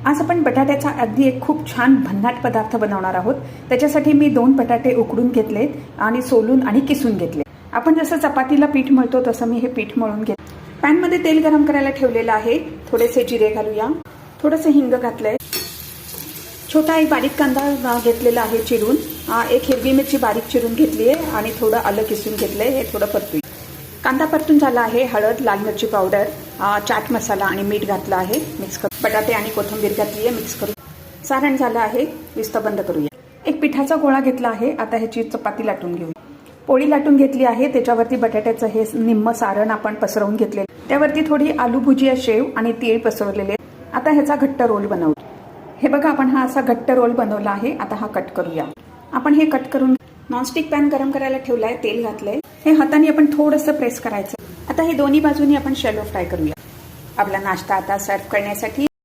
आज आपण बटाट्याचा अगदी एक खूप छान भन्नाट पदार्थ बनवणार आहोत। त्याच्यासाठी मी 2 बटाटे उकडून घेतले आणि सोलून आणि किसून घेतले। आपण जसं चपातीला पीठ मळतो तसं मी हे पीठ मळून घेतले। पॅन मध्ये तेल गरम करायला ठेवलेलं आहे। थोडेसे जिरे घालूया, थोडेसे हिंग घातले, छोटा एक बारीक कांदा घेतलेला आहे चिरून, एक हिरवी मिरची बारीक चिरून घेतली आहे आणि थोडं आलं किसून घेतलंय। हे थोडं परतूया। कांदा परतून झाला आहे। हळद, लाल मिरची पावडर, चाट मसाला आणि मीठ घातलं आहे। मिक्स करू। बटाटे आणि कोथिंबीर घातली आहे, मिक्स करू। सारण झालं आहे, विस्त बंद करूया। एक पिठाचा गोळा घेतला आहे। आता ह्याची चपाती लाटून घेऊया। पोळी लाटून घेतली आहे। त्याच्यावरती बटाट्याचं हे निम्म सारण आपण पसरवून घेतले। त्यावरती थोडी आलू भुजिया, शेव आणि तीळ पसरवलेले। आता ह्याचा घट्ट रोल बनवू। हे बघा, आपण हा असा घट्ट रोल बनवला आहे। आता हा कट करूया। आपण हे कट करून नॉनस्टिक पॅन गरम करायला ठेवलाय, तेल घातलंय। हे हाताने आपण थोडंसं प्रेस करायचं। आता हे दोन्ही बाजूनी आपण शॅलो फ्राय करूया। आपला नाश्ता आता सर्व करण्यासाठी